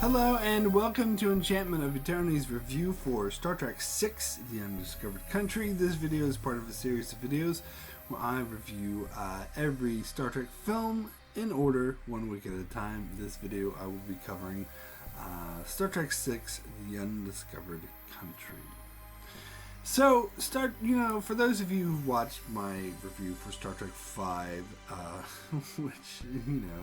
Hello and welcome to Enchantment of Eternity's review for Star Trek VI, The Undiscovered Country. This video is part of a series of videos where I review every Star Trek film in order, 1 week at a time. This video I will be covering Star Trek VI, The Undiscovered Country. So, for those of you who've watched my review for Star Trek V, which,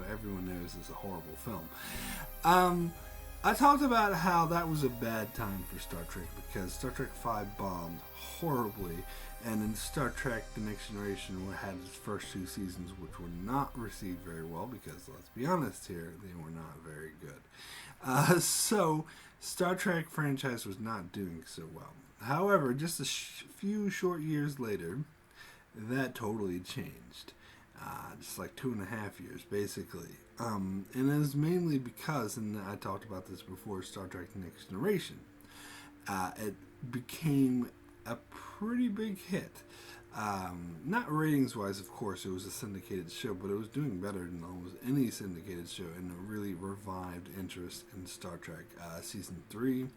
everyone knows is a horrible film, I talked about how that was a bad time for Star Trek because Star Trek V bombed horribly, and then Star Trek The Next Generation had its first 2 seasons which were not received very well because, let's be honest here, they were not very good. So, Star Trek franchise was not doing so well. However, just a few short years later, that totally changed. Just like 2.5 years, basically. And it was mainly because, and I talked about this before, Star Trek The Next Generation. It became a pretty big hit. Not ratings-wise, of course, it was a syndicated show, but it was doing better than almost any syndicated show, and it really revived interest in Star Trek. Season 3,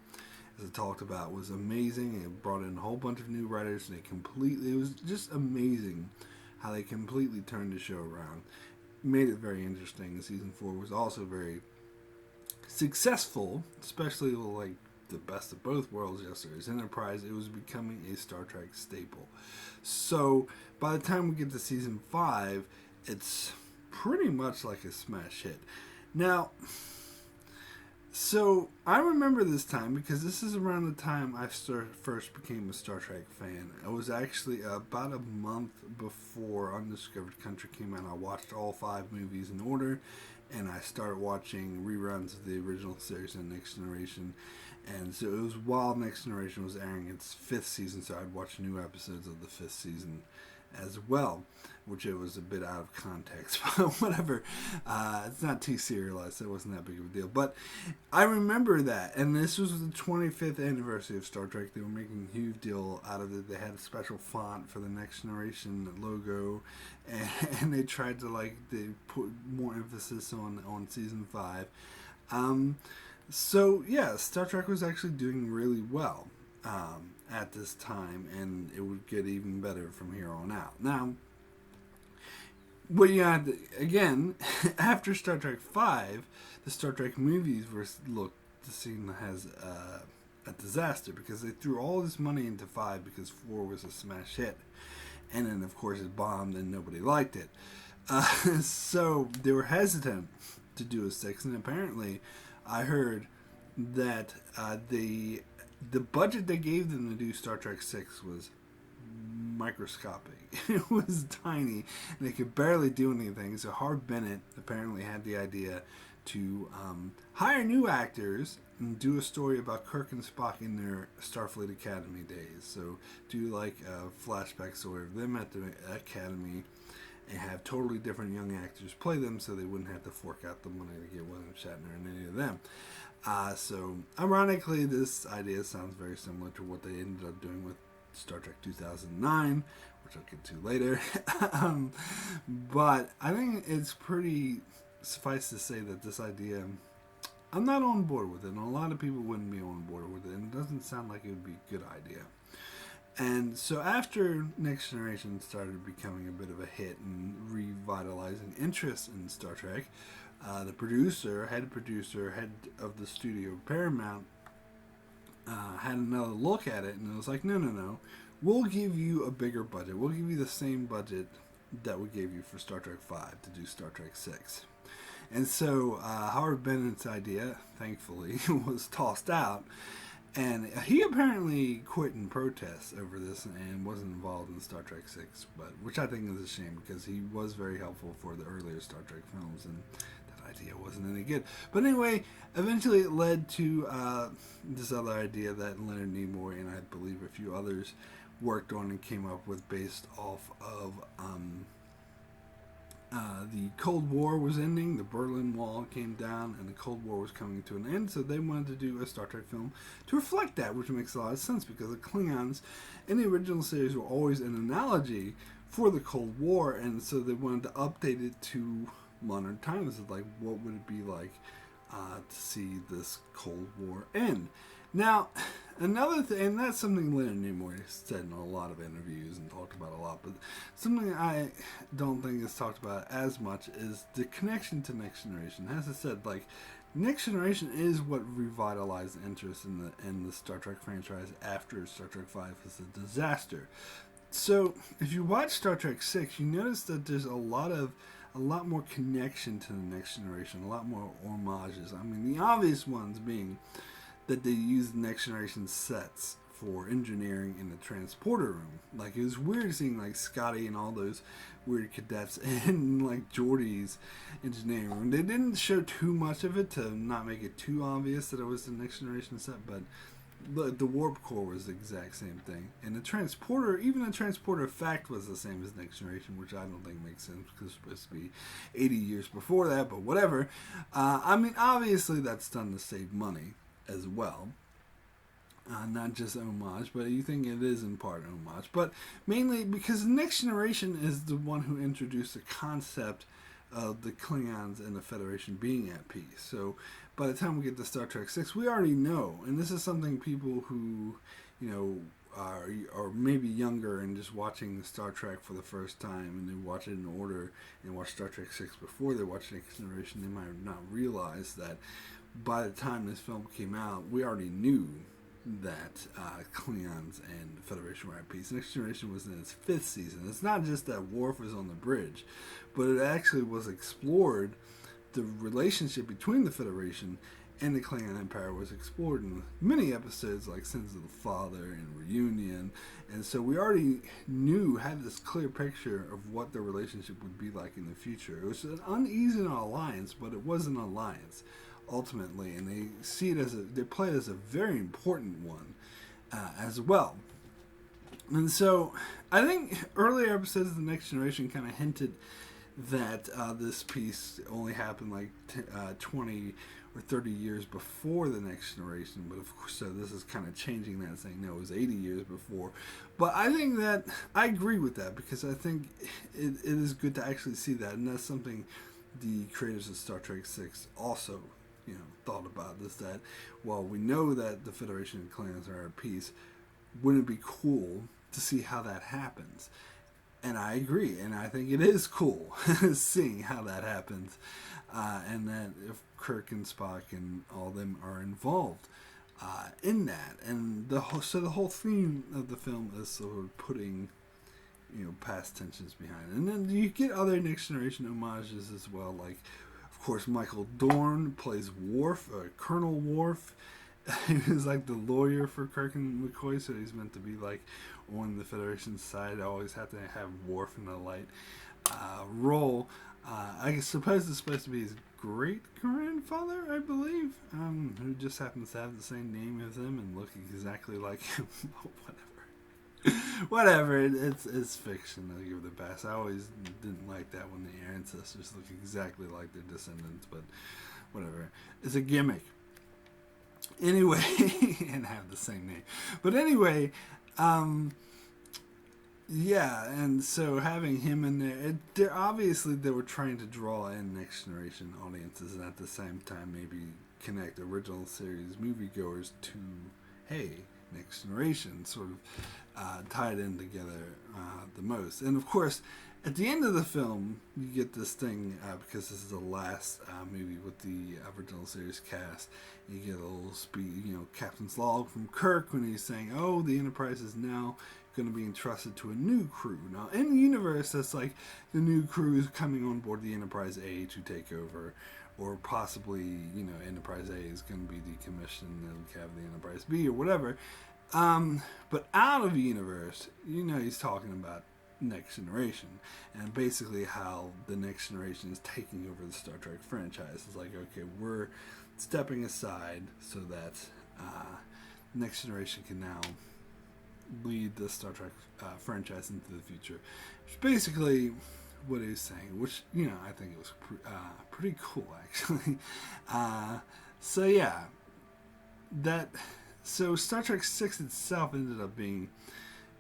as I talked about, was amazing. It brought in a whole bunch of new writers, and it was just amazing how they completely turned the show around. Made it very interesting. Season 4 was also very successful, especially like the best of both worlds. Yesterday's Enterprise, it was becoming a Star Trek staple. So by the time we get to season 5, it's pretty much like a smash hit. Now, so I remember this time because this is around the time I first became a Star Trek fan. It was actually about a month before Undiscovered Country came out. I watched all 5 movies in order, and I started watching reruns of the original series and Next Generation. And so it was while Next Generation was airing its 5th season, so I'd watch new episodes of the 5th season as well, which it was a bit out of context, but whatever. It's not too serialized, so it wasn't that big of a deal. But I remember that, and this was the 25th anniversary of Star Trek. They were making a huge deal out of it. They had a special font for the Next Generation logo, and they tried to they put more emphasis on season 5. So yeah, Star Trek was actually doing really well at this time, and it would get even better from here on out. Now, what you had, again, after Star Trek V, the Star Trek movies were seen as a disaster because they threw all this money into 5 because 4 was a smash hit. And then, of course, it bombed and nobody liked it. So they were hesitant to do a 6, and apparently I heard that the budget they gave them to do Star Trek 6 was microscopic. It was tiny, and they could barely do anything. So Harv Bennett apparently had the idea to hire new actors and do a story about Kirk and Spock in their Starfleet Academy days. So do like a flashback story of them at the Academy and have totally different young actors play them so they wouldn't have to fork out the money to get William Shatner and any of them. So, ironically, this idea sounds very similar to what they ended up doing with Star Trek 2009, which I'll get to later. But I think it's pretty suffice to say that this idea, I'm not on board with it, and a lot of people wouldn't be on board with it, and it doesn't sound like it would be a good idea. And so after Next Generation started becoming a bit of a hit and revitalizing interest in Star Trek, the head of the studio, Paramount, had another look at it, and it was like, no, we'll give you a bigger budget. We'll give you the same budget that we gave you for Star Trek V to do Star Trek VI. And so Howard Bennett's idea, thankfully, was tossed out, and he apparently quit in protest over this and wasn't involved in Star Trek VI, which I think is a shame because he was very helpful for the earlier Star Trek films, and that idea wasn't any good. But anyway, eventually it led to this other idea that Leonard Nimoy and I believe a few others worked on and came up with based off of the Cold War was ending, the Berlin Wall came down, and the Cold War was coming to an end, so they wanted to do a Star Trek film to reflect that, which makes a lot of sense because the Klingons in the original series were always an analogy for the Cold War, and so they wanted to update it to modern times. Like, what would it be like to see this Cold War end. Now, another thing, and that's something Leonard Nimoy said in a lot of interviews and talked about a lot, but something I don't think is talked about as much is the connection to Next Generation. As I said, like, Next Generation is what revitalized interest in the Star Trek franchise after Star Trek V was a disaster. So, if you watch Star Trek 6, you notice that there's a lot more connection to the Next Generation, a lot more homages. I mean, the obvious ones being that they used Next Generation sets for engineering in the transporter room. Like, it was weird seeing, like, Scotty and all those weird cadets in, like, Geordi's engineering room. They didn't show too much of it to not make it too obvious that it was the Next Generation set, but the warp core was the exact same thing. And the transporter, even the transporter effect was the same as Next Generation, which I don't think makes sense because it's supposed to be 80 years before that, but whatever. I mean, obviously that's done to save money as well. Not just homage, but you think it is in part homage. But mainly because the Next Generation is the one who introduced the concept of the Klingons and the Federation being at peace. So by the time we get to Star Trek 6, we already know. And this is something people who, are maybe younger and just watching Star Trek for the first time and they watch it in order and watch Star Trek 6 before they watch Next Generation, they might not realize that by the time this film came out, we already knew that Klingons and the Federation were at peace. Next Generation was in its 5th season. It's not just that Worf was on the bridge, but it actually was explored. The relationship between the Federation and the Klingon Empire was explored in many episodes like Sins of the Father and Reunion. And so we already had this clear picture of what the relationship would be like in the future. It was an uneasy alliance, but it was an alliance ultimately, and they see it they play it as a very important one as well. And so I think earlier episodes of The Next Generation kind of hinted that this piece only happened like 20 or 30 years before The Next Generation, but of course, so this is kind of changing that, saying no, it was 80 years before. But I think that I agree with that, because I think it is good to actually see that, and that's something the creators of Star Trek 6 also thought about, is that, well, we know that the Federation and Klingons are at peace. Wouldn't it be cool to see how that happens? And I agree, and I think it is cool seeing how that happens, and that if Kirk and Spock and all of them are involved in that, and the whole theme of the film is sort of putting past tensions behind it. And then you get other Next Generation homages as well, like, of course, Michael Dorn plays Worf, Colonel Worf. He was like the lawyer for Kirk and McCoy, so he's meant to be like on the Federation side. I always have to have Worf in the light role. I suppose it's supposed to be his great-grandfather, I believe, who just happens to have the same name as him and look exactly like him. Whatever, it's fiction. I'll give it a pass. I always didn't like that when the ancestors look exactly like their descendants, but whatever. It's a gimmick. Anyway, and have the same name. But anyway, yeah, and so having him in there, obviously they were trying to draw in Next Generation audiences, and at the same time maybe connect original series moviegoers to, hey, Next Generation, sort of tied in together the most. And of course, at the end of the film, you get this thing, because this is the last movie with the original series cast, you get a little speech, Captain's log from Kirk when he's saying, oh, the Enterprise is now going to be entrusted to a new crew. Now, in the universe, that's like the new crew is coming on board the Enterprise A to take over, or possibly, Enterprise A is going to be decommissioned and have the Enterprise B or whatever. But out of the universe, he's talking about Next Generation, and basically how the Next Generation is taking over the Star Trek franchise. It's like, okay, we're stepping aside so that Next Generation can now lead the Star Trek franchise into the future. Which is basically what he's saying, which, I think it was pretty cool, actually. So yeah, so Star Trek 6 itself ended up being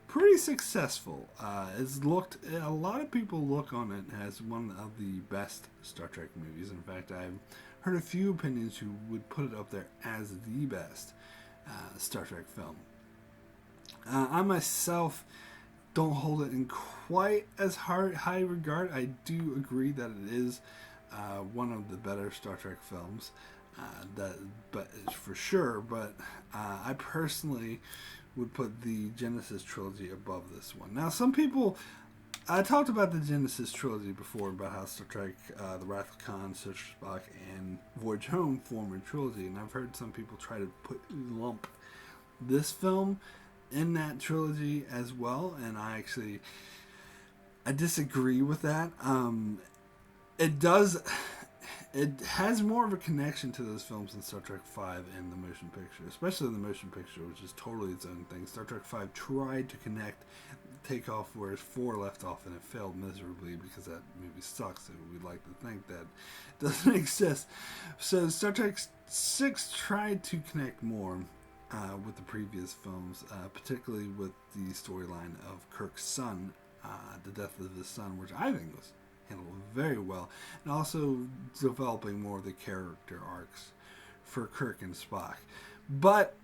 pretty successful. A lot of people look on it as one of the best Star Trek movies. In fact, I've heard a few opinions who would put it up there as the best Star Trek film. I myself don't hold it in quite as high regard. I do agree that it is one of the better Star Trek films, but for sure. But I personally would put the Genesis trilogy above this one. Now, some people, I talked about the Genesis trilogy before, about how Star Trek, The Wrath of Khan, Search for Spock, and Voyage Home form a trilogy, and I've heard some people try to lump this film in that trilogy as well, and I disagree with that. It has more of a connection to those films than Star Trek V and the motion picture, especially the motion picture, which is totally its own thing. Star Trek V tried to take off where 4 left off, and it failed miserably because that movie sucks, so we'd like to think that it doesn't exist. So Star Trek VI tried to connect more with the previous films, particularly with the storyline of Kirk's son, the death of his son, which I think was handled very well, and also developing more of the character arcs for Kirk and Spock. But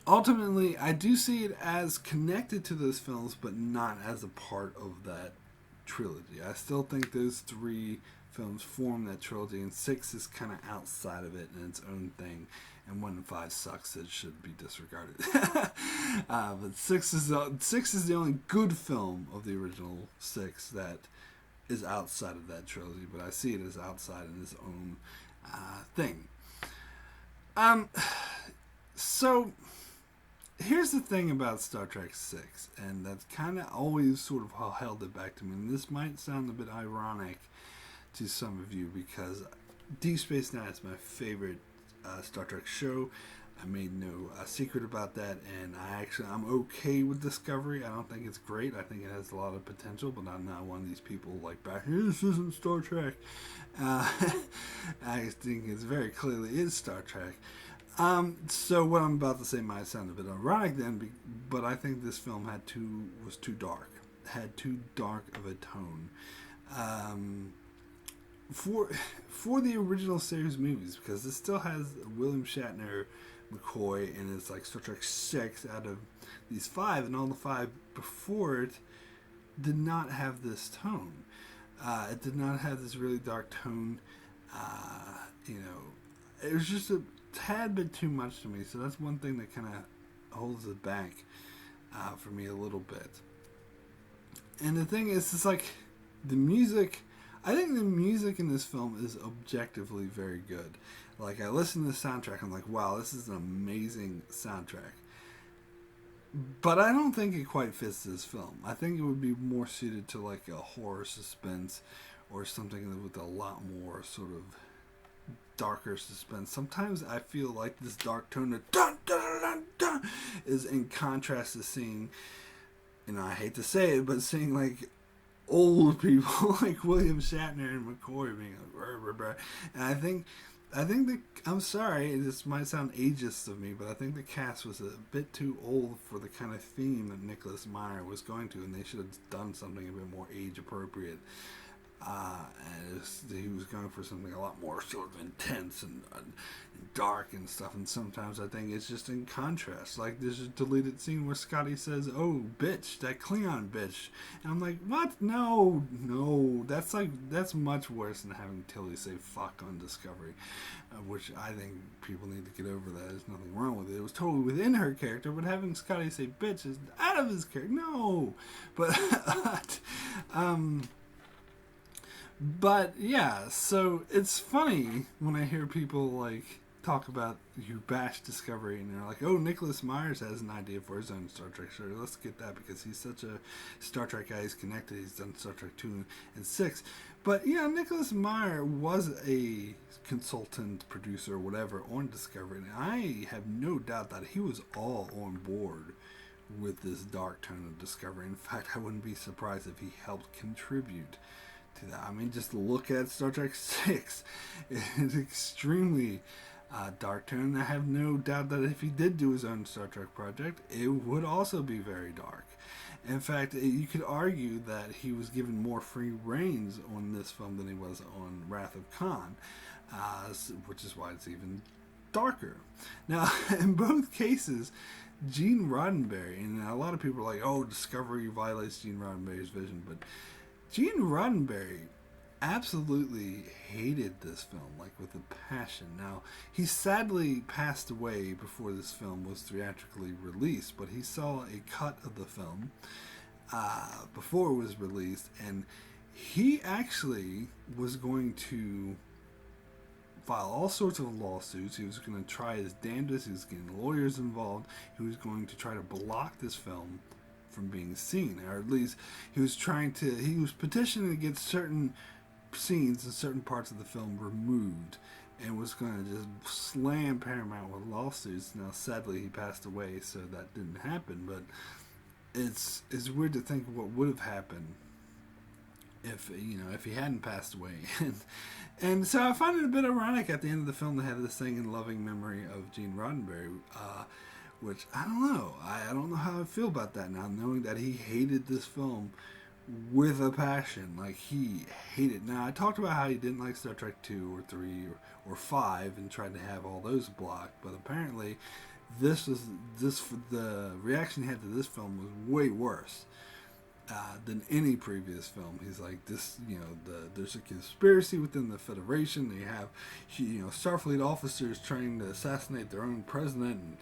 ultimately, I do see it as connected to those films, but not as a part of that trilogy. I still think those 3 films form that trilogy, and 6 is kind of outside of it in its own thing. And 1 and 5 sucks; it should be disregarded. But 6 is the only good film of the original 6 that is outside of that trilogy. But I see it as outside in its own thing. So here's the thing about Star Trek 6, and that's kind of always sort of held it back to me. And this might sound a bit ironic to some of you, because Deep Space Nine is my favorite Star Trek show. I made no secret about that, and I'm okay with Discovery. I don't think it's great. I think it has a lot of potential, but I'm not one of these people like back here, this isn't Star Trek. I think it's very clearly is Star Trek. So what I'm about to say might sound a bit ironic then, but I think this film was too dark. Had too dark of a tone. For the original series movies, because it still has William Shatner, McCoy, and it's like Star Trek 6 out of these 5, and all the 5 before it did not have this tone. It did not have this really dark tone. It was just a tad bit too much to me, so that's one thing that kind of holds it back for me a little bit. And the thing is, it's like the music. I think the music in this film is objectively very good. Like, I listen to the soundtrack, I'm like, wow, this is an amazing soundtrack. But I don't think it quite fits this film. I think it would be more suited to like a horror suspense or something with a lot more sort of darker suspense. Sometimes I feel like this dark tone of dun, dun, dun, dun, is in contrast to seeing, I hate to say it, but seeing like old people like William Shatner and McCoy being like, rah, rah, rah. And I think I'm sorry, this might sound ageist of me, but I think the cast was a bit too old for the kind of theme that Nicholas Meyer was going to, and they should have done something a bit more age appropriate. And he was going for something a lot more sort of intense and dark and stuff, and sometimes I think it's just in contrast. Like, there's a deleted scene where Scotty says, "Oh, bitch, that Klingon bitch," and I'm like, what? No, that's much worse than having Tilly say fuck on Discovery, which I think people need to get over that. There's nothing wrong with it. It was totally within her character, but having Scotty say bitch is out of his character. No, But yeah, so it's funny when I hear people like talk about you bash Discovery and they're like, oh, Nicholas Myers has an idea for his own Star Trek show. Let's get that because he's such a Star Trek guy. He's connected. He's done Star Trek 2 and 6. But yeah, Nicholas Meyer was a consultant, producer, or whatever on Discovery. And I have no doubt that he was all on board with this dark tone of Discovery. In fact, I wouldn't be surprised if he helped contribute to that. I mean, just look at Star Trek 6. It's extremely dark tone. I have no doubt that if he did do his own Star Trek project, it would also be very dark. In fact, you could argue that he was given more free reins on this film than he was on Wrath of Khan. which is why it's even darker. Now, in both cases, Gene Roddenberry, and a lot of people are like, oh, Discovery violates Gene Roddenberry's vision, but Gene Roddenberry absolutely hated this film, like with a passion. Now, he sadly passed away before this film was theatrically released, but he saw a cut of the film before it was released, and he actually was going to file all sorts of lawsuits. He was going to try his damnedest. He was getting lawyers involved. He was going to try to block this film from being seen, or at least he was petitioning to get certain scenes and certain parts of the film removed, and was going to just slam Paramount with lawsuits. Now, sadly, he passed away, so that didn't happen, but it's weird to think what would have happened if he hadn't passed away. And so I find it a bit ironic at the end of the film they had this thing in loving memory of Gene Roddenberry, which I don't know. I don't know how I feel about that now, knowing that he hated this film with a passion. Like, he hated. Now, I talked about how he didn't like Star Trek 2 or 3 or 5 and tried to have all those blocked, but apparently the reaction he had to this film was way worse than any previous film. He's like, this, there's a conspiracy within the Federation. They have, Starfleet officers trying to assassinate their own president, and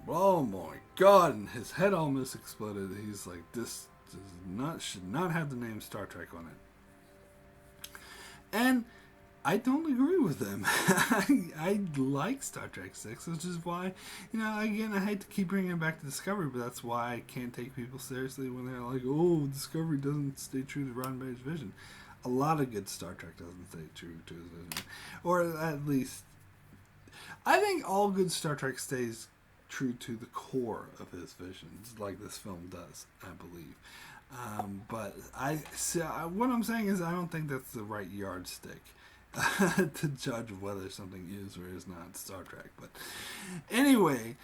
oh my God! And his head almost exploded. He's like, this should not have the name Star Trek on it. And I don't agree with him. I like Star Trek 6, which is why, again, I hate to keep bringing it back to Discovery, but that's why I can't take people seriously when they're like, oh, Discovery doesn't stay true to Roddenberry's vision. A lot of good Star Trek doesn't stay true to his vision. Or at least, I think all good Star Trek stays true to the core of his visions, like this film does, I believe. But what I'm saying is I don't think that's the right yardstick to judge whether something is or is not Star Trek. But anyway,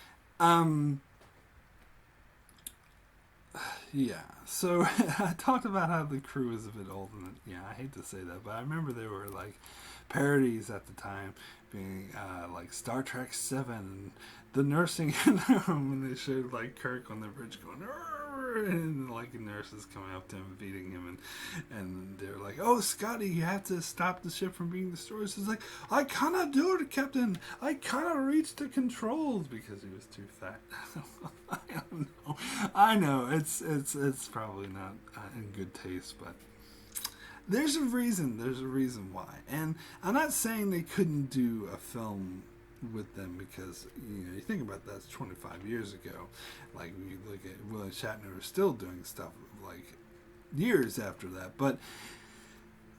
yeah. So I talked about how the crew is a bit old, and yeah, I hate to say that, but I remember there were like parodies at the time, being like Star Trek 7 and the nursing home, when they showed like Kirk on the bridge going, and like nurses coming up to him, feeding him, and they're like, "Oh, Scotty, you have to stop the ship from being destroyed." So he's like, "I cannot do it, Captain. I cannot reach the controls," because he was too fat. I don't know. I know it's probably not in good taste, but there's a reason. There's a reason why, and I'm not saying they couldn't do a film with them, because you think about that, it's 25 years ago. Like, you look at William Shatner was still doing stuff like years after that, but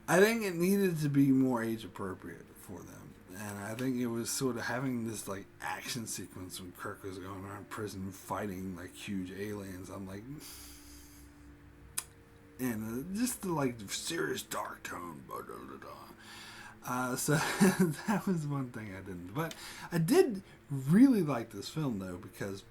I think it needed to be more age appropriate for them. And I think it was sort of having this like action sequence when Kirk was going around prison fighting like huge aliens. I'm like, and just the like serious dark tone, blah, blah, blah, blah. So that was one thing I didn't. But I did really like this film, though, because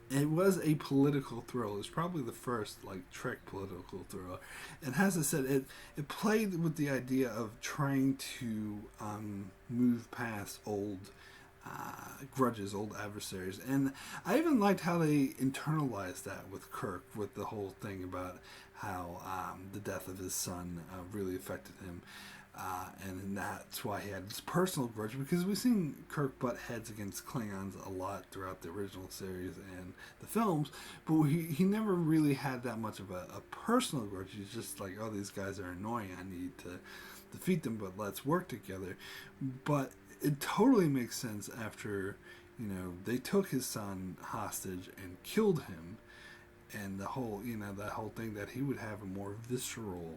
it was a political thriller. It was probably the first like Trek political thriller. And as I said, it played with the idea of trying to move past old grudges, old adversaries. And I even liked how they internalized that with Kirk, with the whole thing about how the death of his son really affected him. And that's why he had this personal grudge, because we've seen Kirk butt heads against Klingons a lot throughout the original series and the films, but he never really had that much of a personal grudge. He's just like, oh, these guys are annoying, I need to defeat them, but let's work together. But it totally makes sense after, they took his son hostage and killed him, and the whole, that whole thing that he would have a more visceral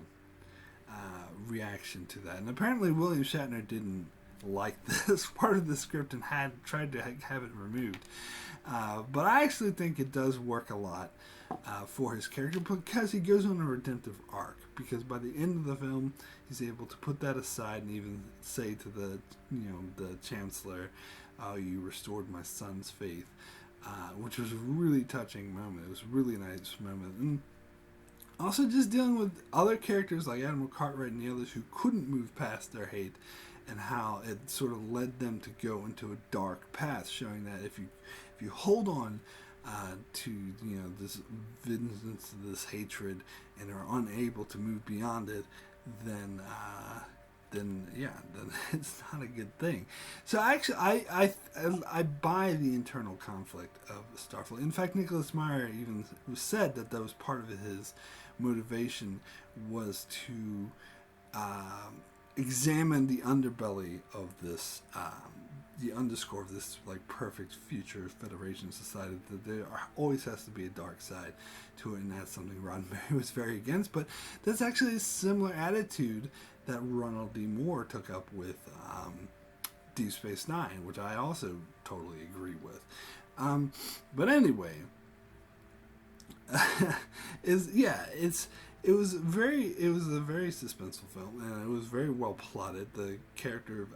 reaction to that. And apparently William Shatner didn't like this part of the script and had tried to have it removed. But I actually think it does work a lot for his character, because he goes on a redemptive arc. Because by the end of the film, he's able to put that aside and even say to the Chancellor, "Oh, you restored my son's faith," which was a really touching moment. It was a really nice moment. And also just dealing with other characters like Admiral Cartwright and the others who couldn't move past their hate, and how it sort of led them to go into a dark path, showing that if you hold on to this vengeance, this hatred, and are unable to move beyond it, then it's not a good thing. So actually, I buy the internal conflict of Starfleet. In fact, Nicholas Meyer even said that was part of his motivation, was to examine the underbelly of this, the underscore of this like perfect future Federation society. That there always has to be a dark side to it, and that's something Roddenberry was very against. But that's actually a similar attitude that Ronald D. Moore took up with Deep Space Nine, which I also totally agree with. But anyway, it was a very suspenseful film, and it was very well plotted. The character of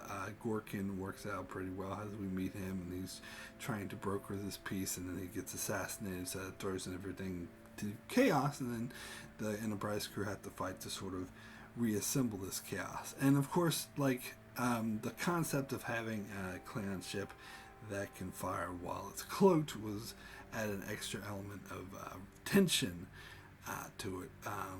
Gorkin works out pretty well as we meet him, and he's trying to broker this peace, and then he gets assassinated, so that throws everything to chaos, and then the Enterprise crew have to fight to sort of reassemble this chaos. And of course, like the concept of having a Klingon ship that can fire while it's cloaked was add an extra element of tension to it.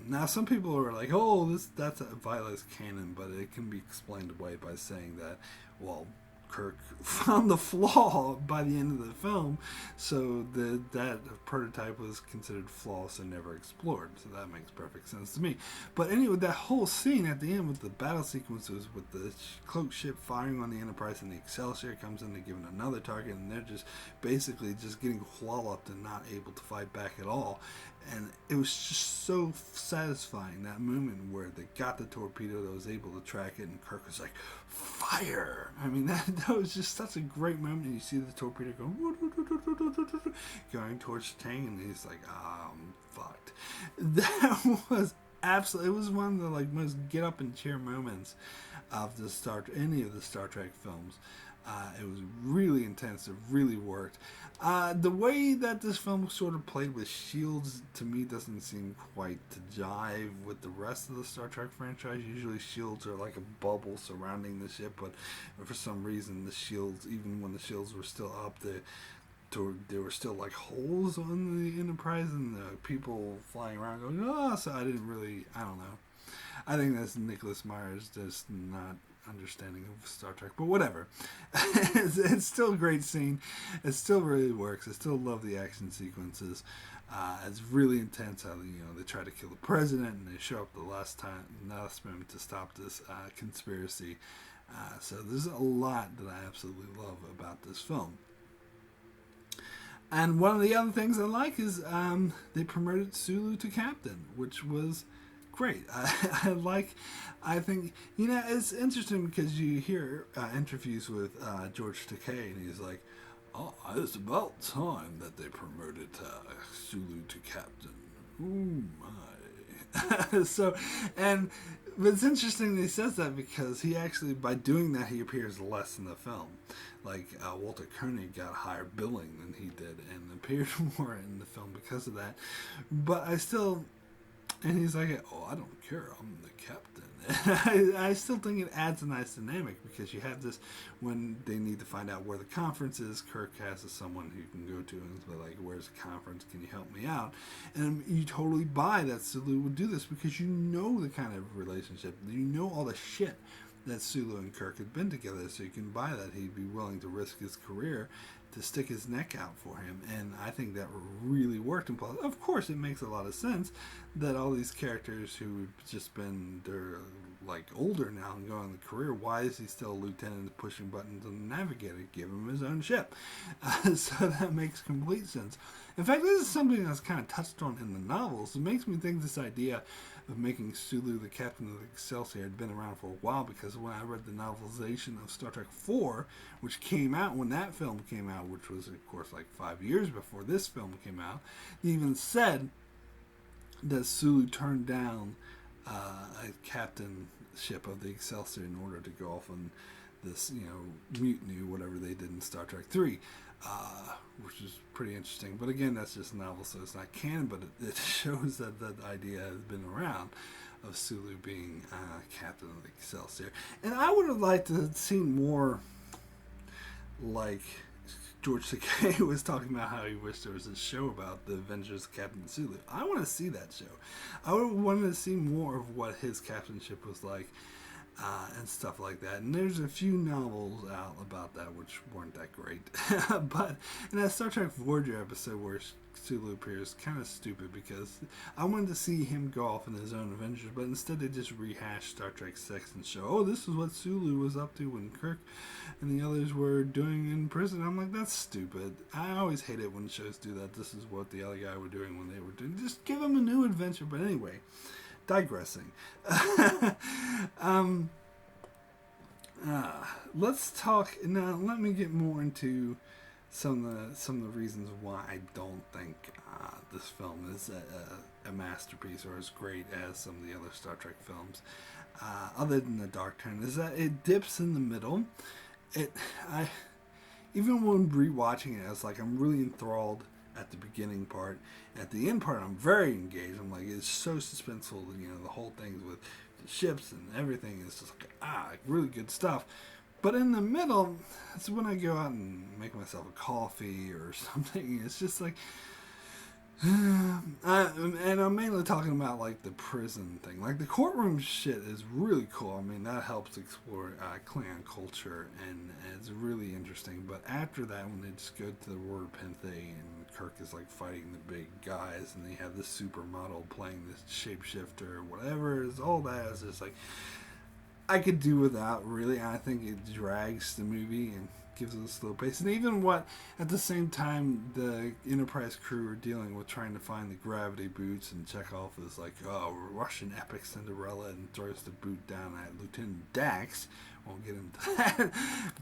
Now, some people are like, "Oh, that's a violates canon," but it can be explained away by saying that, well, Kirk found the flaw by the end of the film, so that prototype was considered flawless and never explored. So that makes perfect sense to me. But anyway, that whole scene at the end with the battle sequences with the cloaked ship firing on the Enterprise, and the Excelsior comes in to give it another target, and they're just basically just getting walloped and not able to fight back at all. And it was just so satisfying, that moment where they got the torpedo that was able to track it, and Kirk was like, fire! I mean, that was just such a great moment. And you see the torpedo going towards Chang, and he's like, I'm fucked. That was absolutely, it was one of the like most get up and cheer moments of any of the Star Trek films. It was really intense. It really worked. The way that this film sort of played with shields, to me, doesn't seem quite to jive with the rest of the Star Trek franchise. Usually shields are like a bubble surrounding the ship, but for some reason the shields, even when the shields were still up, there were still like holes on the Enterprise, and the people flying around going, oh, so I don't know. I think that's Nicholas Meyer's just not understanding of Star Trek, but whatever. It's still a great scene. It still really works. I still love the action sequences. It's really intense how they try to kill the president, and they show up the last moment to stop this conspiracy. So there's a lot that I absolutely love about this film. And one of the other things I like is they promoted Sulu to captain, which was great. I think, it's interesting because you hear interviews with George Takei, and he's like, oh, it's about time that they promoted Sulu to captain. Ooh, my. But it's interesting that he says that, because he actually, by doing that, he appears less in the film. Like, Walter Koenig got higher billing than he did, and appeared more in the film because of that. But and he's like, oh, I don't care, I'm the captain. I still think it adds a nice dynamic, because you have this, when they need to find out where the conference is, Kirk has someone who can go to and be like, where's the conference, can you help me out? And you totally buy that Sulu would do this, because you know the kind of relationship, you know all the shit that Sulu and Kirk had been together, so you can buy that he'd be willing to risk his career to stick his neck out for him. And I think that really worked. And of course, it makes a lot of sense that all these characters who've just been, they're like older now and going the career, why is he still a lieutenant pushing buttons on the navigator? Give him his own ship. So that makes complete sense. In fact, this is something that's kind of touched on in the novels. It makes me think this idea of making Sulu the captain of the Excelsior had been around for a while, because when I read the novelization of Star Trek IV, which came out when that film came out, which was of course like 5 years before this film came out, they even said that Sulu turned down a captainship of the Excelsior in order to go off on this, mutiny or whatever they did in Star Trek III. Which is pretty interesting. But again, that's just a novel, so it's not canon, but it shows that that idea has been around of Sulu being captain of the Excelsior. And I would have liked to have seen more, like George Takei was talking about how he wished there was a show about the Adventures of Captain Sulu. I want to see that show. I would have wanted to see more of what his captainship was like, and stuff like that. And there's a few novels out about that which weren't that great. But in that Star Trek Voyager episode where Sulu appears, kind of stupid, because I wanted to see him go off in his own adventures, but instead they just rehashed Star Trek 6 and show, oh, this is what Sulu was up to when Kirk and the others were doing in prison. I'm like, that's stupid. I always hate it when shows do that. This is what the other guy were doing when they were doing. Just give him a new adventure. But anyway, digressing. Let's talk now. Let me get more into some of the reasons why I don't think this film is a masterpiece or as great as some of the other Star Trek films. Other than the dark turn, is that it dips in the middle. Even when rewatching it, I was like, I'm really enthralled at the beginning part. At the end part, I'm very engaged. I'm like, it's so suspenseful. You know, the whole thing's with the ships and everything is just like, really good stuff. But in the middle, that's when I go out and make myself a coffee or something. It's just like, and I'm mainly talking about like the prison thing. Like the courtroom shit is really cool. I mean, that helps explore Klingon culture, and it's really interesting. But after that, when they just go to the Royal Penthe and Kirk is like fighting the big guys, and they have this supermodel playing this shapeshifter or whatever, is all that is just like I could do without, really. I think it drags the movie and gives it a slow pace. And even what, at the same time, the Enterprise crew are dealing with trying to find the gravity boots, and Chekhov is like, oh, Russian epic Cinderella, and throws the boot down at Lieutenant Dax. Won't get into that.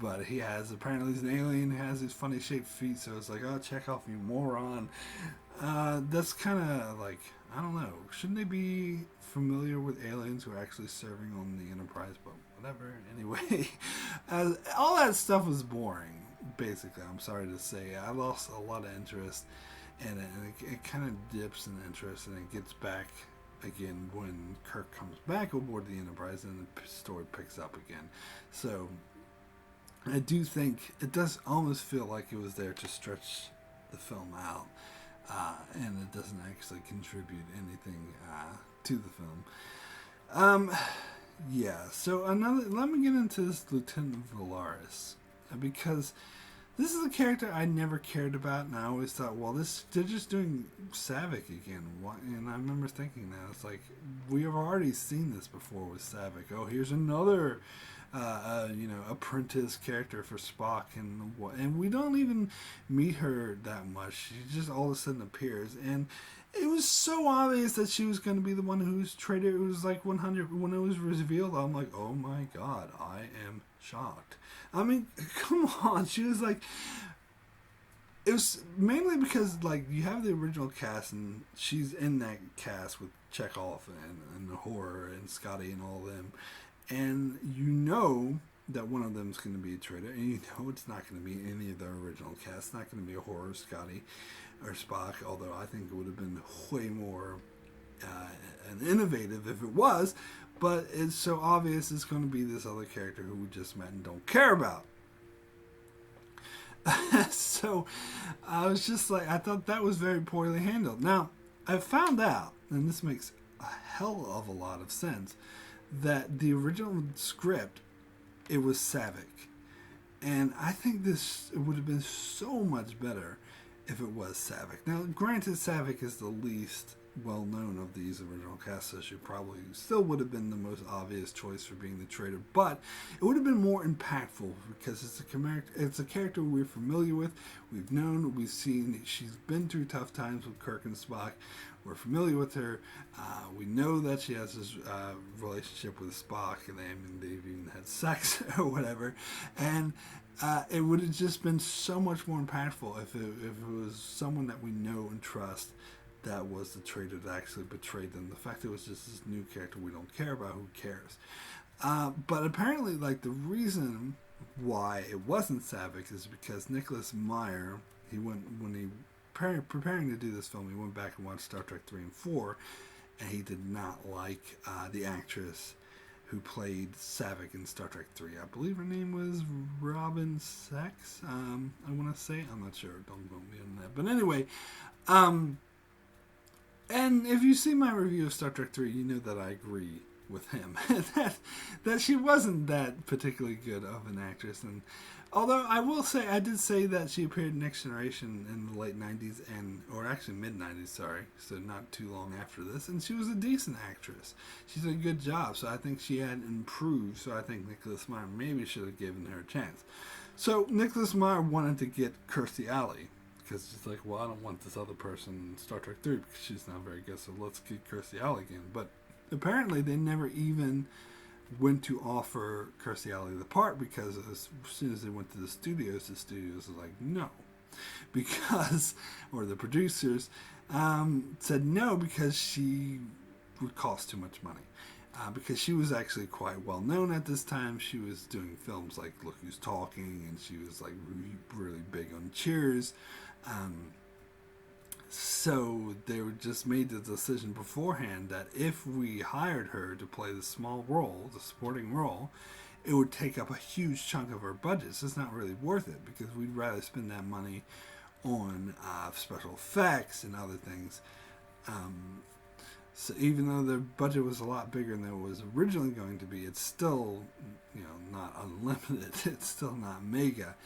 But he has, apparently he's an alien who has these funny shaped feet, so it's like, oh, Chekhov, you moron. That's kind of like, I don't know, shouldn't they be familiar with aliens who are actually serving on the Enterprise? But whatever. Anyway, all that stuff was boring, basically. I'm sorry to say. I lost a lot of interest in it, and it kind of dips in interest, and it gets back again when Kirk comes back aboard the Enterprise, and the story picks up again. So I do think it does almost feel like it was there to stretch the film out, and it doesn't actually contribute anything to the film. Yeah, so let me get into this Lieutenant Valaris, because this is a character I never cared about, and I always thought, well, they're just doing Saavik again. And I remember thinking that, it's like, we have already seen this before with Saavik. Oh, here's another, apprentice character for Spock, and we don't even meet her that much. She just all of a sudden appears, and it was so obvious that she was going to be the one who's traded. It was like 100 when it was revealed. I'm like, oh my god, I am shocked. I mean, come on. She was like, it was mainly because like you have the original cast, and she's in that cast with Chekhov and the Horror and Scotty and all of them, and you know that one of them is going to be a traitor, and you know it's not going to be any of the original cast. It's not going to be a Horror, Scotty, or Spock, although I think it would have been way more and innovative if it was, but it's so obvious it's going to be this other character who we just met and don't care about. So I was just like, I thought that was very poorly handled. Now, I found out, and this makes a hell of a lot of sense, that the original script, it was Saavik. And I think it would have been so much better if it was Saavik. Now, granted, Saavik is the least well-known of these original cast, so she probably still would have been the most obvious choice for being the traitor, but it would have been more impactful because it's a character we're familiar with, we've known, we've seen, she's been through tough times with Kirk and Spock, we're familiar with her, we know that she has this relationship with Spock, and they've even had sex or whatever, and it would have just been so much more impactful if it was someone that we know and trust that was the traitor that actually betrayed them. The fact that it was just this new character we don't care about, who cares? But apparently, like, the reason why it wasn't Saavik is because Nicholas Meyer, when he preparing to do this film, he went back and watched Star Trek 3 and 4, and he did not like the actress who played Saavik in Star Trek 3. I believe her name was Robin Sachs. I want to say. I'm not sure. Don't quote me on that. But anyway, and if you see my review of Star Trek 3, you know that I agree with him. that she wasn't that particularly good of an actress. And although I will say, I did say that she appeared in Next Generation in the late 90s, or actually mid-90s, sorry, so not too long after this, and she was a decent actress. She did a good job, so I think she had improved, so I think Nicholas Meyer maybe should have given her a chance. So Nicholas Meyer wanted to get Kirstie Alley, because she's like, well, I don't want this other person in Star Trek 3 because she's not very good, so let's get Kirstie Alley again. But apparently they never even went to offer Kirstie Alley the part, because as soon as they went to the studios were like, no. Because, or the producers said no, because she would cost too much money. Because she was actually quite well known at this time. She was doing films like Look Who's Talking, and she was like really big on Cheers. So they just made the decision beforehand that if we hired her to play the small role, the supporting role, it would take up a huge chunk of our budget. So it's not really worth it, because we'd rather spend that money on special effects and other things. So even though the budget was a lot bigger than it was originally going to be, it's still, not unlimited. It's still not mega.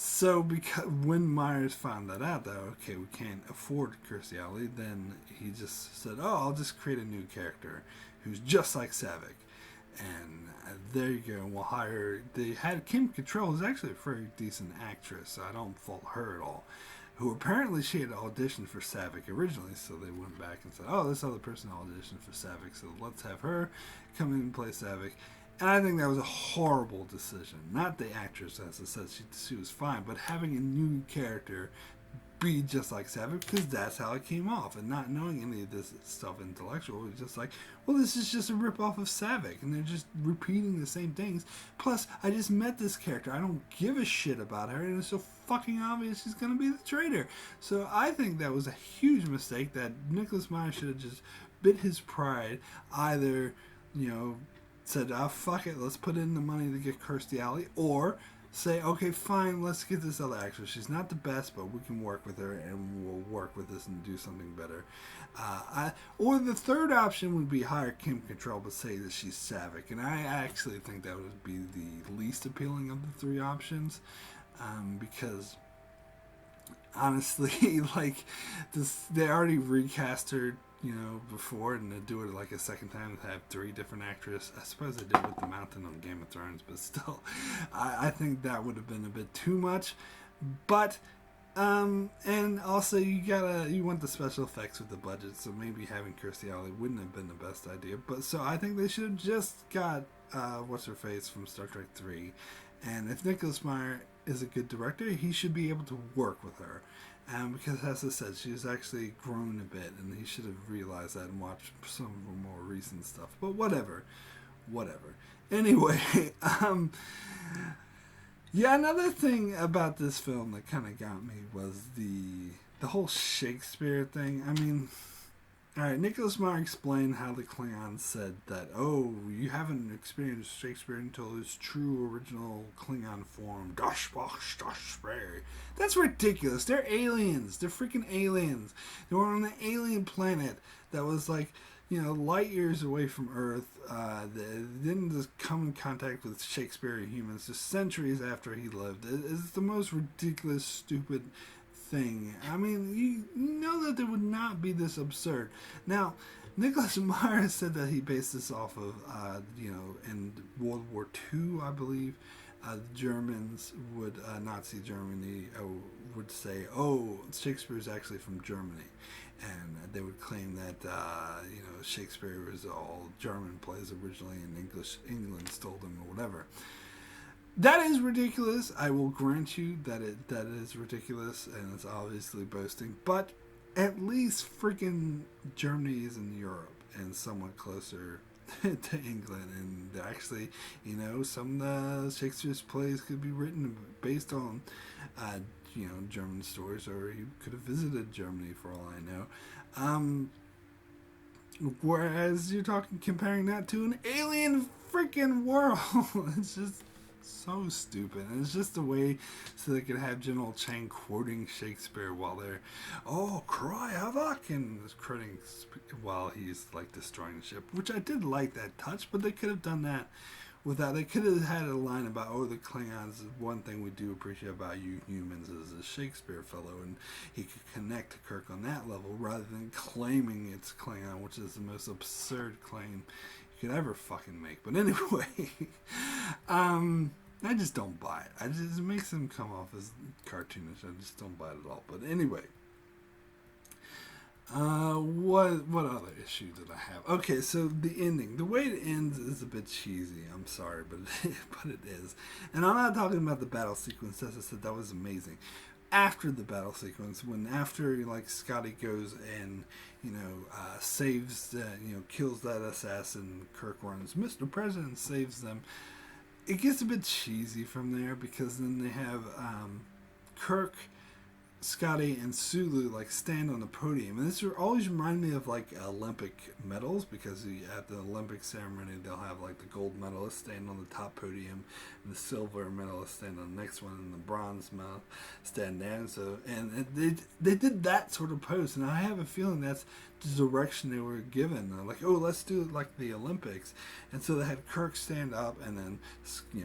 So because when Myers found that out, that okay, we can't afford Kirstie Alley, then he just said, "Oh, I'll just create a new character who's just like Saavik." And there you go. We'll hire. They had Kim Cattrall, who's actually a very decent actress, so I don't fault her at all. Who apparently she had auditioned for Saavik originally, so they went back and said, "Oh, this other person auditioned for Saavik, so let's have her come in and play Saavik." And I think that was a horrible decision. Not the actress, as I said, she was fine, but having a new character be just like Saavik, because that's how it came off. And not knowing any of this stuff intellectual, it was just like, well, this is just a ripoff of Saavik, and they're just repeating the same things. Plus, I just met this character. I don't give a shit about her, and it's so fucking obvious she's going to be the traitor. So I think that was a huge mistake, that Nicholas Meyer should have just bit his pride, either, said, fuck it, let's put in the money to get Kirstie Alley, or say, okay, fine, let's get this other actress. She's not the best, but we can work with her, and we'll work with this and do something better. Or the third option would be hire Kim Cattrall, but say that she's Saavik, and I actually think that would be the least appealing of the three options, because honestly, like, they already recast her before, and to do it like a second time to have three different actresses. I suppose they did with the Mountain on Game of Thrones, but still, I think that would have been a bit too much. But and also you want the special effects with the budget, so maybe having Kirstie Alley wouldn't have been the best idea. But so I think they should have just got what's her face from Star Trek 3, and if Nicholas Meyer is a good director, he should be able to work with her. Because, as I said, she's actually grown a bit, and he should have realized that and watched some of her more recent stuff. But whatever. Anyway, another thing about this film that kind of got me was the whole Shakespeare thing. I mean, alright, Nicholas Meyer explained how the Klingons said that, oh, you haven't experienced Shakespeare until his true original Klingon form. That's ridiculous. They're aliens. They're freaking aliens. They were on an alien planet that was like, light years away from Earth. They didn't just come in contact with Shakespearean humans just centuries after he lived. It's the most ridiculous, stupid thing. I mean, you know that it would not be this absurd. Now, Nicholas Meyer said that he based this off of, in World War II, I believe, the Germans would, Nazi Germany, would say, oh, Shakespeare is actually from Germany. And they would claim that, Shakespeare was all German plays originally, and England stole them or whatever. That is ridiculous. I will grant you that that is ridiculous, and it's obviously boasting. But at least freaking Germany is in Europe and somewhat closer to England. And actually, some of Shakespeare's plays could be written based on, German stories, or he could have visited Germany for all I know. Whereas you're comparing that to an alien freaking world. It's just so stupid. And it's just a way so they could have General Chang quoting Shakespeare while they're, oh, cry havoc, and quoting while he's like destroying the ship, which I did like that touch, but they could have done that without. They could have had a line about, oh, the Klingons, one thing we do appreciate about you humans is a Shakespeare fellow, and he could connect to Kirk on that level rather than claiming it's Klingon, which is the most absurd claim you could ever fucking make. But anyway, I just don't buy it. It makes him come off as cartoonish. I just don't buy it at all. But anyway, what other issue did I have? Okay, so the ending, the way it ends is a bit cheesy. I'm sorry, but it is. And I'm not talking about the battle sequence. As I said, that was amazing. After the battle sequence, after like Scotty goes and saves kills that assassin, Kirk runs, Mr. President saves them. It gets a bit cheesy from there because then they have Kirk, Scotty, and Sulu like stand on the podium, and this always remind me of like Olympic medals, because at the Olympic ceremony they'll have like the gold medalist stand on the top podium, and the silver medalist stand on the next one, and the bronze medal stand down. So and they did that sort of pose, and I have a feeling that's the direction they were given. They're like, oh, let's do it like the Olympics, and so they had Kirk stand up, and then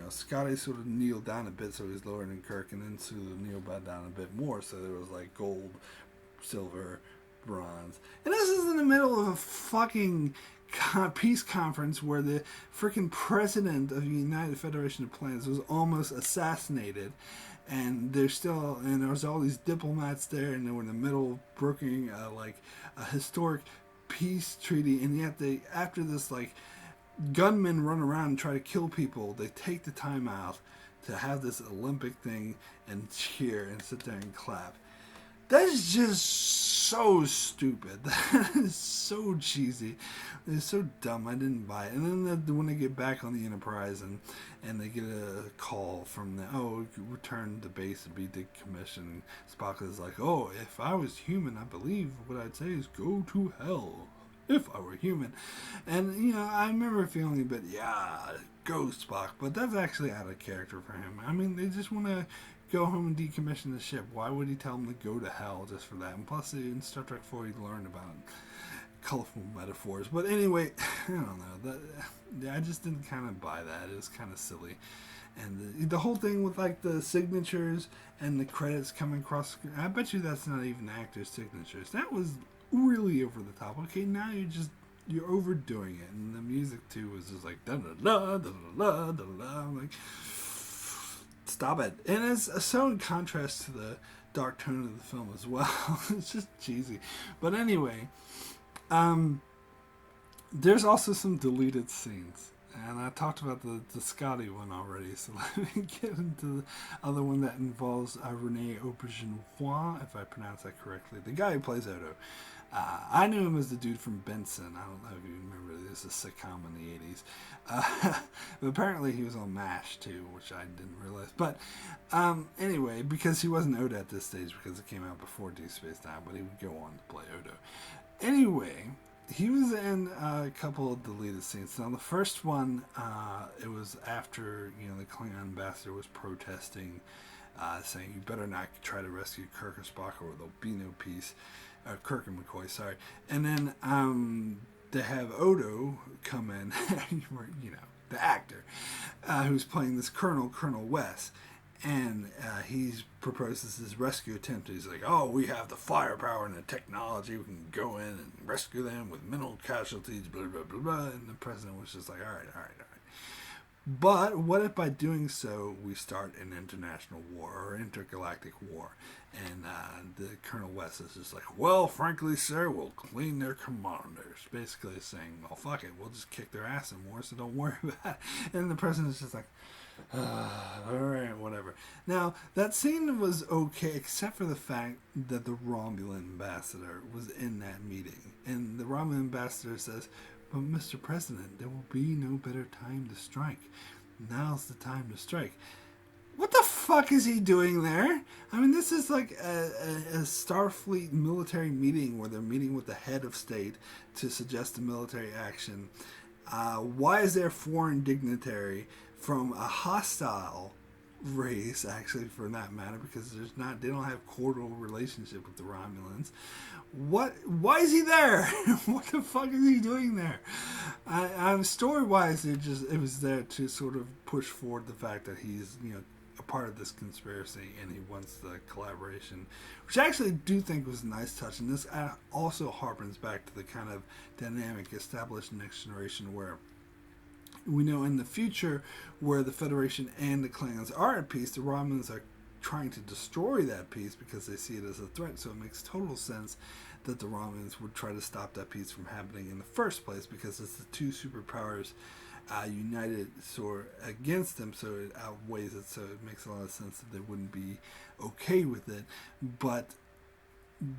Scotty sort of kneel down a bit, so he's lower than Kirk, and then Sulu kneel back down a bit more, so there was like gold, silver, bronze, and this is in the middle of a fucking peace conference where the freaking president of the United Federation of Planets was almost assassinated. And there's all these diplomats there, and they were in the middle of brokering like a historic peace treaty, and yet after this like gunmen run around and try to kill people, they take the time out to have this Olympic thing and cheer and sit there and clap. That is just so stupid. That is so cheesy. It's so dumb. I didn't buy it. And then when they get back on the Enterprise and they get a call from return to base to be decommissioned. Spock is like, oh, if I was human, I believe what I'd say is go to hell. If I were human. And, I remember feeling a bit, go Spock. But that's actually out of character for him. I mean, they just want to go home and decommission the ship. Why would he tell them to go to hell just for that? And plus, in Star Trek 4, he learned about colorful metaphors. But anyway, I don't know. I just didn't kind of buy that. It was kind of silly. And the whole thing with like the signatures and the credits coming across, I bet you that's not even actors' signatures. That was really over the top. Okay, now you're overdoing it. And the music too was just like da da da da da da da. I'm like, stop it. And it's so in contrast to the dark tone of the film as well. It's just cheesy. But anyway, there's also some deleted scenes. And I talked about the Scotty one already, so let me get into the other one that involves Rene Aubergenois, if I pronounce that correctly. The guy who plays Odo. I knew him as the dude from Benson. I don't know if you remember this, a sitcom in the 80s. But apparently he was on MASH too, which I didn't realize. But anyway, because he wasn't Odo at this stage, because it came out before Deep Space Nine, but he would go on to play Odo. Anyway, he was in a couple of deleted scenes. Now, the first one, it was after, the Klingon ambassador was protesting, saying, you better not try to rescue Kirk or Spock or there'll be no peace. Kirk and McCoy, sorry. And then they have Odo come in, the actor, who's playing this Colonel West. And he proposes this rescue attempt. He's like, oh, we have the firepower and the technology. We can go in and rescue them with minimal casualties, blah, blah, blah, blah. And the president was just like, all right. But what if by doing so, we start an international war or intergalactic war? And the Colonel West is just like, well, frankly, sir, we'll clean their commanders. Basically saying, well, fuck it. We'll just kick their ass in war, so don't worry about it. And the president's just like, all right, whatever. Now, that scene was okay, except for the fact that the Romulan ambassador was in that meeting. And the Romulan ambassador says, but Mr. President, there will be no better time to strike. Now's the time to strike. What the fuck is he doing there? I mean, this is like a Starfleet military meeting where they're meeting with the head of state to suggest a military action. Why is there a foreign dignitary from a hostile race, actually, for that matter, because they don't have cordial relationship with the Romulans? Why is he there? What the fuck is he doing there? Story-wise, it was there to sort of push forward the fact that he's, a part of this conspiracy and he wants the collaboration, which I actually do think was a nice touch. And this also harpens back to the kind of dynamic established in Next Generation, where we know in the future where the Federation and the Klingons are at peace, the Romulans are trying to destroy that peace because they see it as a threat. So it makes total sense that the Romulans would try to stop that peace from happening in the first place, because it's the two superpowers united against them, so it outweighs it. So it makes a lot of sense that they wouldn't be okay with it. But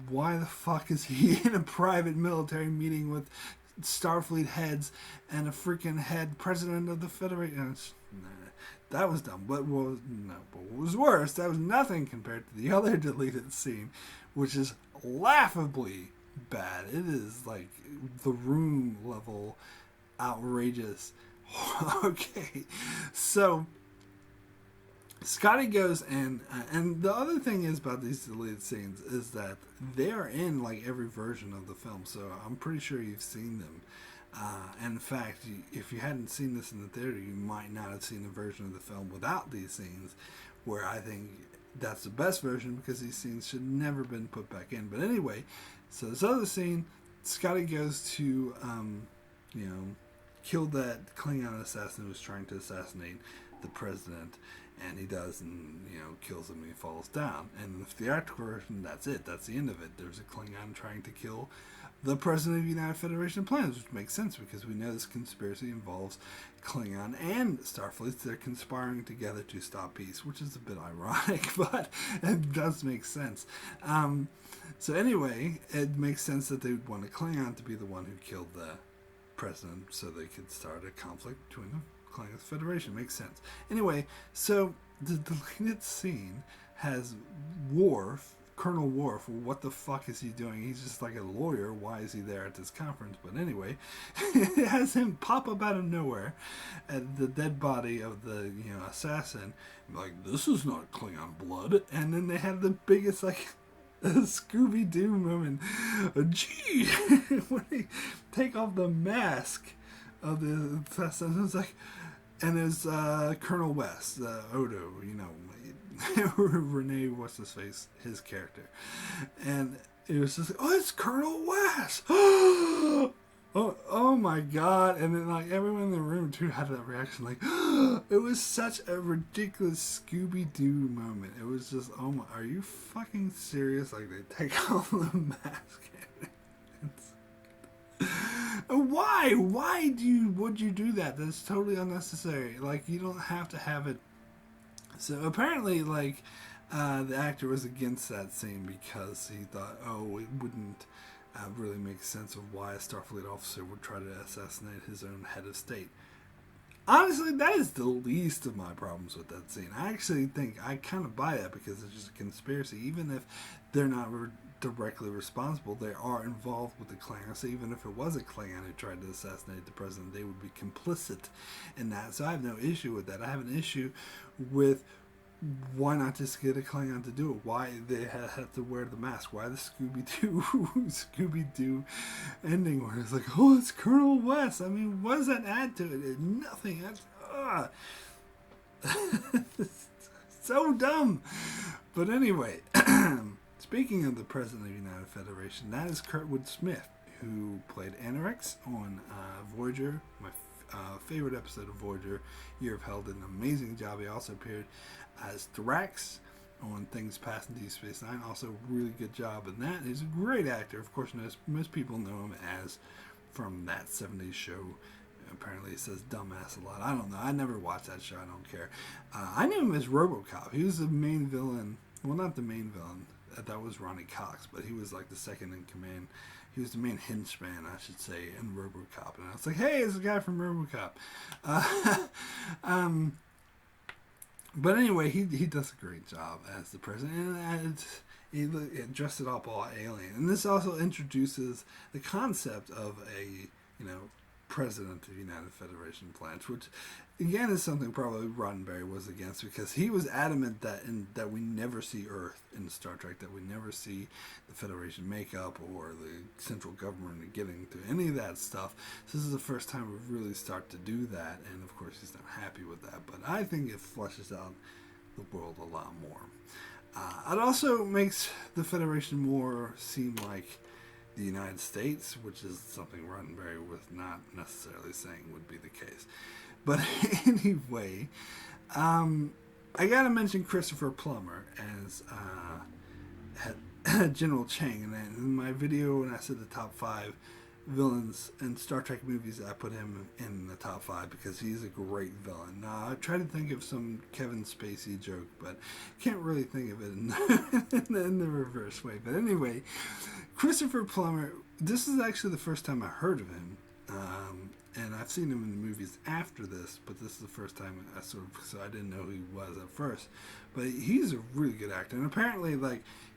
why the fuck is he in a private military meeting with Starfleet heads and a freaking head president of the Federation? That was dumb. But what was worse, that was nothing compared to the other deleted scene, which is laughably bad. It is like The Room level outrageous. Okay, so Scotty goes and the other thing is about these deleted scenes is that they are in like every version of the film, so I'm pretty sure you've seen them. And in fact, if you hadn't seen this in the theater, you might not have seen the version of the film without these scenes, where I think that's the best version, because these scenes should never been put back in. But anyway, so this other scene, Scotty goes to, kill that Klingon assassin who was trying to assassinate the president, and he does, and kills him, and he falls down. And the theatrical version, that's it. That's the end of it. There's a Klingon trying to kill the president of the United Federation of Planets, which makes sense because we know this conspiracy involves Klingon and Starfleet. They're conspiring together to stop peace, which is a bit ironic, but it does make sense. So anyway, it makes sense that they would want a Klingon to be the one who killed the president, so they could start a conflict between the Klingon Federation. Makes sense. Anyway, so the deleted scene has Colonel Worf. What the fuck is he doing? He's just like a lawyer. Why is he there at this conference? But anyway, it has him pop up out of nowhere at the dead body of the assassin. Like, this is not Klingon blood. And then they have the biggest Scooby-Doo moment. Gee, when they take off the mask of the assassin, it's like, and it's Colonel West, Odo, Renee, what's his face, his character, and it was just like, oh, it's Colonel West. Oh my god. And then like everyone in the room too had that reaction, like it was such a ridiculous Scooby-Doo moment. It was just, oh my, are you fucking serious? Like, they take off the mask. Why would you do that? That's totally unnecessary. Like, you don't have to have it. So apparently, like, the actor was against that scene because he thought, it wouldn't really make sense of why a Starfleet officer would try to assassinate his own head of state. Honestly, that is the least of my problems with that scene. I actually think I kind of buy that because it's just a conspiracy. Even if they're not directly responsible, they are involved with the Klingon. So even if it was a Klingon who tried to assassinate the president, they would be complicit in that. So I have no issue with that. I have an issue with why not just get a Klingon to do it? Why they had to wear the mask? Why the Scooby-Doo ending where it's like, oh, it's Colonel West? I mean, what does that add to it? Nothing. So dumb. But anyway, speaking of the President of the United Federation, that is Kurtwood Smith, who played Anorex on Voyager, my favorite episode of Voyager, Year of Hell. Did an amazing job. He also appeared as Thrax on Things Past in Deep Space Nine. Also, really good job in that. He's a great actor. Of course, most people know him as from That 70s Show. Apparently, he says dumbass a lot. I don't know. I never watched that show. I don't care. I knew him as RoboCop. He was the main villain. Well, not the main villain. That was Ronnie Cox, but he was like the second in command. He was the main henchman, I should say, in RoboCop. And I was like, hey, it's a guy from RoboCop. But anyway, he does a great job as the president, and he dressed it up all alien. And this also introduces the concept of a, president of the United Federation plants, which again is something probably Roddenberry was against, because he was adamant that we never see Earth in Star Trek, that we never see the Federation makeup or the central government getting to any of that stuff. So this is the first time we really start to do that, and of course he's not happy with that. But I think it fleshes out the world a lot more. It also makes the Federation more seem like the United States, which is something Roddenberry was not necessarily saying would be the case. But anyway, I gotta mention Christopher Plummer as General Chang. And in my video, when I said the top 5 villains in Star Trek movies, I put him in the top 5 because he's a great villain. I tried to think of some Kevin Spacey joke, but can't really think of it in the reverse way. But anyway, Christopher Plummer, this is actually the first time I heard of him. And I've seen him in the movies after this, but this is the first time so I didn't know who he was at first. But he's a really good actor, and apparently,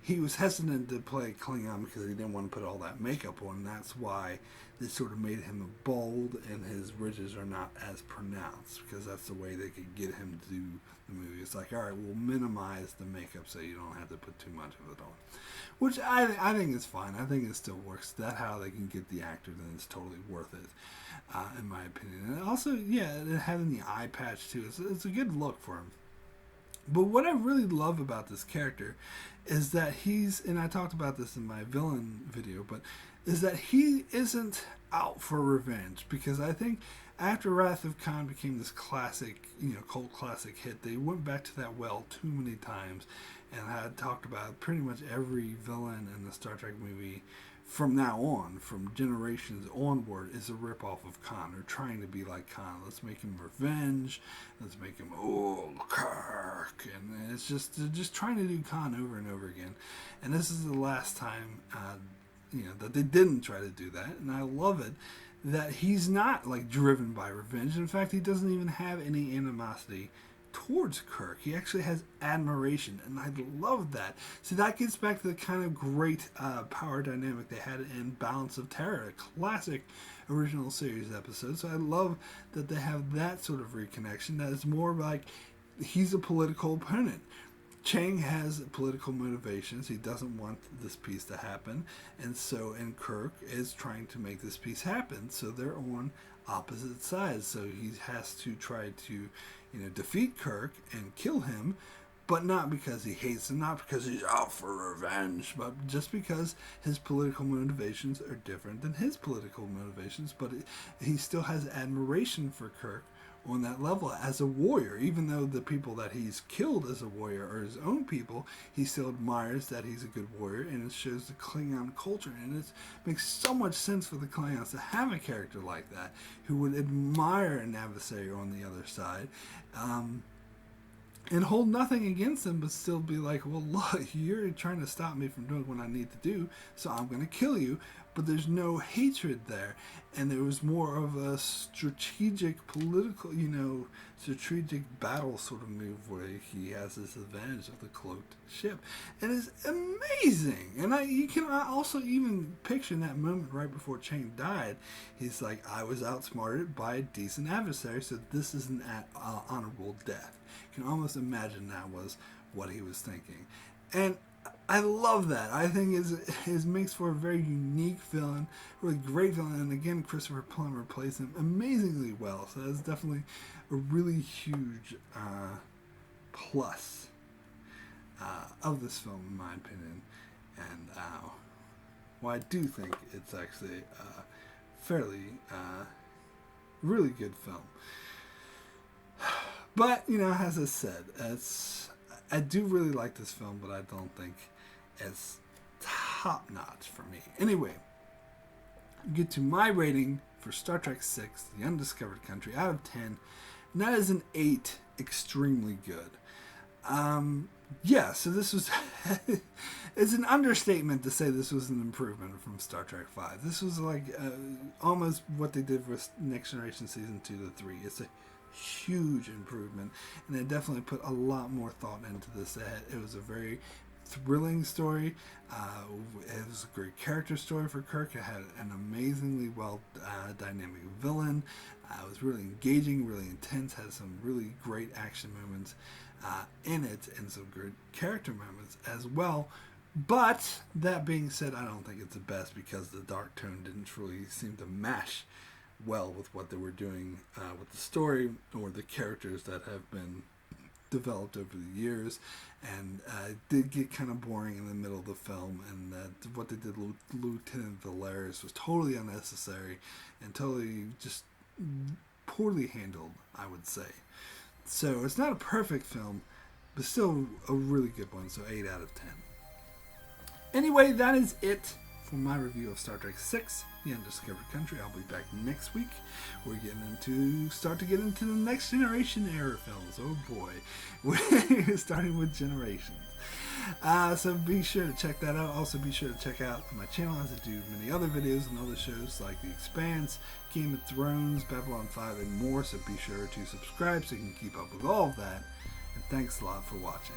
he was hesitant to play Klingon because he didn't want to put all that makeup on, and that's why they sort of made him bald, and his ridges are not as pronounced, because that's the way they could get him to do the movie. It's like, all right, we'll minimize the makeup so you don't have to put too much of it on. Which I think is fine. I think it still works. That's how they can get the actor, then it's totally worth it, in my opinion. And also, having the eye patch, too, it's a good look for him. But what I really love about this character is that and I talked about this in my villain video, but is that he isn't out for revenge, because I think after Wrath of Khan became this classic, cult classic hit, they went back to that well too many times, and I had talked about pretty much every villain in the Star Trek movie from now on, from generations onward, is a ripoff of Khan. They're trying to be like Khan. Let's make him revenge. Let's make him Kirk. And it's they're just trying to do Khan over and over again. And this is the last time, that they didn't try to do that. And I love it that he's not driven by revenge. In fact, he doesn't even have any animosity towards Kirk. He actually has admiration, and I love that. So that gets back to the kind of great power dynamic they had in Balance of Terror, a classic original series episode. So I love that they have that sort of reconnection. That is more like he's a political opponent. Chang has political motivations. He doesn't want this peace to happen, and Kirk is trying to make this peace happen. So they're on opposite sides. So he has to try to defeat Kirk and kill him, but not because he hates him, not because he's out for revenge, but just because his political motivations are different than his political motivations. But he still has admiration for Kirk on that level as a warrior. Even though the people that he's killed as a warrior are his own people, he still admires that he's a good warrior, and it shows the Klingon culture. And it makes so much sense for the Klingons to have a character like that who would admire an adversary on the other side, and hold nothing against them, but still be like, well, look, you're trying to stop me from doing what I need to do, so I'm going to kill you. But there's no hatred there, and there was more of a strategic, political, strategic battle sort of move where he has this advantage of the cloaked ship, and it's amazing. And you can also even picture in that moment right before Chang died, he's like, I was outsmarted by a decent adversary, so this is an honorable death. You can almost imagine that was what he was thinking, and I love that. I think it makes for a very unique villain, really great villain. And again, Christopher Plummer plays him amazingly well. So that's definitely a really huge plus of this film, in my opinion. And I do think it's actually a fairly really good film. But, as I said, I do really like this film, but I don't think it's top-notch for me. Anyway, get to my rating for Star Trek VI, The Undiscovered Country, out of 10. And that is an 8, extremely good. So this was... it's an understatement to say this was an improvement from Star Trek V. This was almost what they did with Next Generation Season 2 to 3. It's a huge improvement, and they definitely put a lot more thought into this. It was a very thrilling story. It was a great character story for Kirk. It had an amazingly well dynamic villain. It was really engaging, really intense, had some really great action moments in it, and some good character moments as well. But that being said, I don't think it's the best because the dark tone didn't really seem to mesh well with what they were doing with the story or the characters that have been developed over the years, and it did get kind of boring in the middle of the film, and what they did with Lieutenant Valerius was totally unnecessary and totally just poorly handled, I would say. So it's not a perfect film, but still a really good one, so 8 out of 10. Anyway, that is it for my review of Star Trek VI, The Undiscovered Country. I'll be back next week. We're start to get into the Next Generation era films. Oh boy. We're starting with Generations. So be sure to check that out. Also be sure to check out my channel as I do many other videos and other shows like The Expanse, Game of Thrones, Babylon 5, and more. So be sure to subscribe so you can keep up with all of that. And thanks a lot for watching.